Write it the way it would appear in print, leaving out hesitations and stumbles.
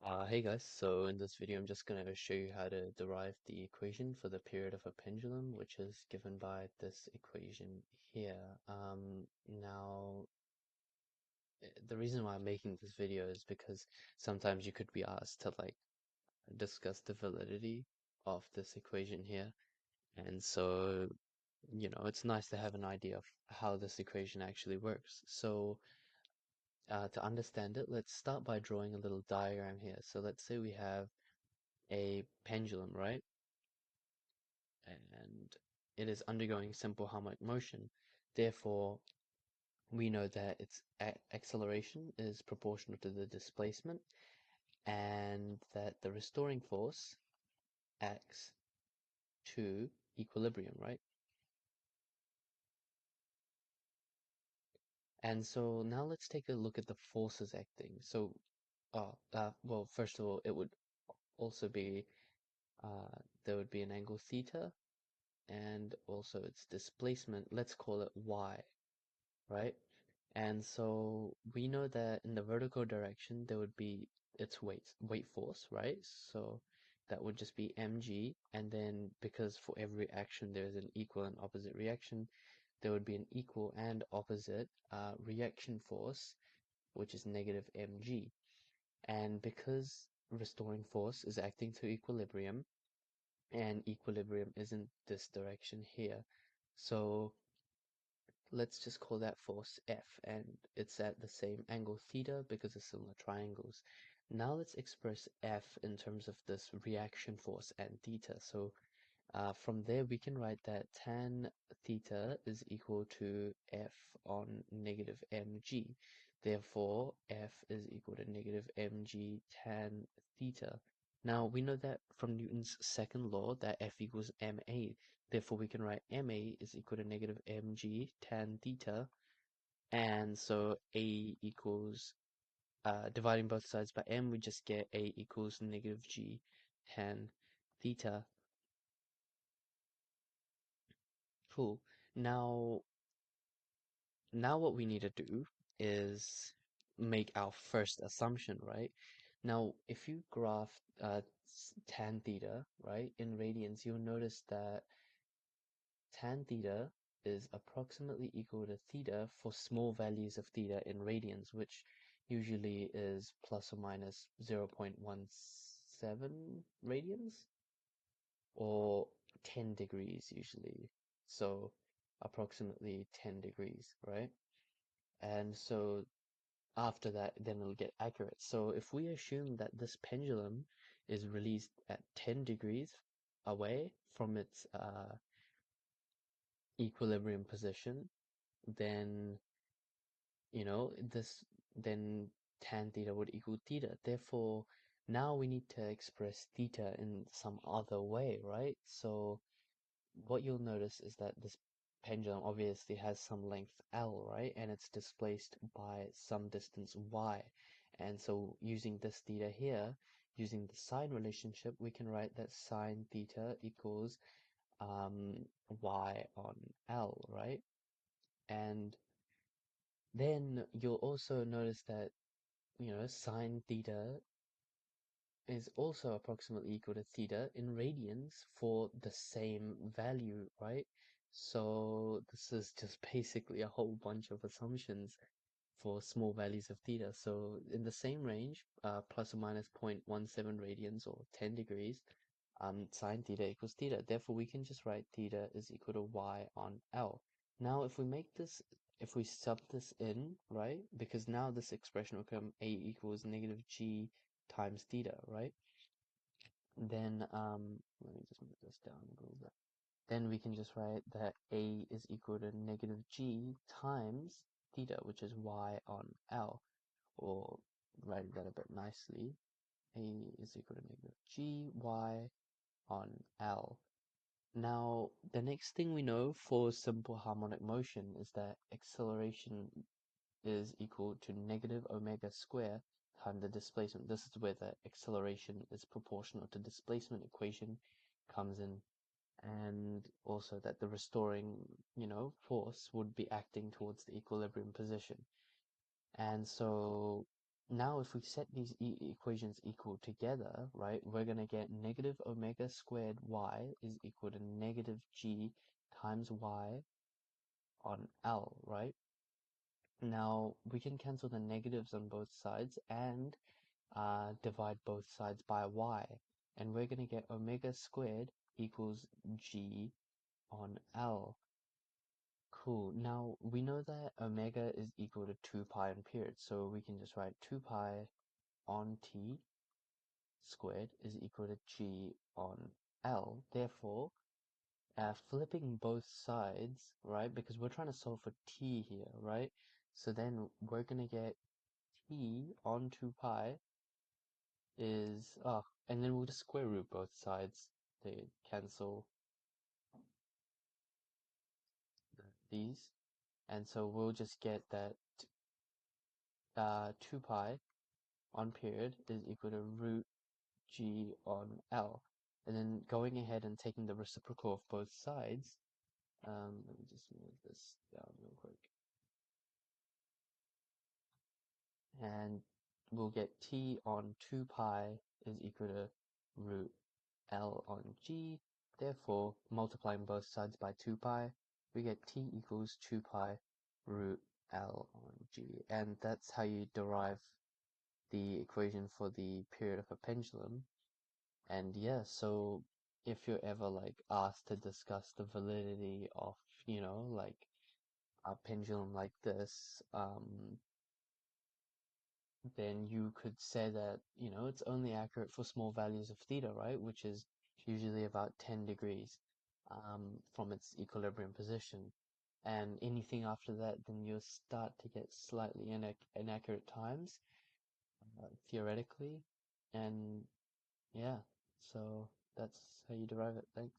Hey guys, so in this video I'm just going to show you how to derive the equation for the period of a pendulum, which is given by this equation here. The reason why I'm making this video is because sometimes you could be asked to discuss the validity of this equation here. And so, it's nice to have an idea of how this equation actually works. So, to understand it, let's start by drawing a little diagram here. So let's say we have a pendulum, right? And it is undergoing simple harmonic motion. Therefore, we know that its acceleration is proportional to the displacement and that the restoring force acts to equilibrium, right? And so now let's take a look at the forces acting. So, well, first of all, it would also be, there would be an angle theta and also its displacement, let's call it y, right? And so we know that in the vertical direction there would be its weight force, right? So that would just be mg, and then because for every action there's an equal and opposite reaction, there would be an equal and opposite reaction force, which is negative mg. And because restoring force is acting to equilibrium, and equilibrium is in this direction here, so let's just call that force F, and it's at the same angle theta because it's similar triangles. Now let's express F in terms of this reaction force and theta. So from there we can write that tan theta is equal to F on negative mg. Therefore, F is equal to negative mg tan theta. Now we know that from Newton's second law that F equals ma. Therefore, we can write ma is equal to negative mg tan theta. And so A equals, dividing both sides by m, we just get A equals negative g tan theta. Cool. Now, now what we need to do is make our first assumption, right? Now, if you graph tan theta, right, in radians, you'll notice that tan theta is approximately equal to theta for small values of theta in radians, which usually is plus or minus 0.17 radians or 10 degrees usually. So approximately 10 degrees, right? And so after that, then it'll get accurate. So if we assume that this pendulum is released at 10 degrees away from its equilibrium position, then then tan theta would equal theta. Therefore, now we need to express theta in some other way, right? So what you'll notice is that this pendulum obviously has some length L, right? And it's displaced by some distance y. And so using this theta here, using the sine relationship, we can write that sine theta equals y on L, right? And then you'll also notice that, sine theta is also approximately equal to theta in radians for the same value, right? So this is just basically a whole bunch of assumptions for small values of theta. So in the same range, plus or minus 0.17 radians or 10 degrees, sine theta equals theta. Therefore, we can just write theta is equal to y on L. Now, if we sub this in, right, because now this expression will become a equals negative g times theta, right? Then, let me just move this down a little bit. Then we can just write that a is equal to negative g times theta, which is y on L, or writing that a bit nicely, a is equal to negative g y on L. Now, the next thing we know for simple harmonic motion is that acceleration is equal to negative omega square times the displacement. This is where the acceleration is proportional to displacement equation comes in, and also that the restoring, force would be acting towards the equilibrium position. And so Now if we set these equations equal together, right, we're going to get negative omega squared y is equal to negative g times y on L, right? Now we can cancel the negatives on both sides and divide both sides by y. And we're going to get omega squared equals g on L. Cool. Now we know that omega is equal to 2 pi in periods, so we can just write 2 pi on t squared is equal to g on L. Therefore, flipping both sides, right, because we're trying to solve for t here, right? So then we're going to get t on 2 pi is, and then we'll just square root both sides. They cancel these. And so we'll just get that 2 pi on period is equal to root g on L. And then going ahead and taking the reciprocal of both sides, let me just move this down real quick. And we'll get t on 2 pi is equal to root L on g. Therefore, multiplying both sides by 2 pi, we get t equals 2 pi root L on g. And that's how you derive the equation for the period of a pendulum. And yeah, so if you're ever like asked to discuss the validity of, like a pendulum like this, then you could say that, it's only accurate for small values of theta, right? Which is usually about 10 degrees from its equilibrium position. And anything after that, then you'll start to get slightly inaccurate times, theoretically. And yeah, so that's how you derive it. Thanks.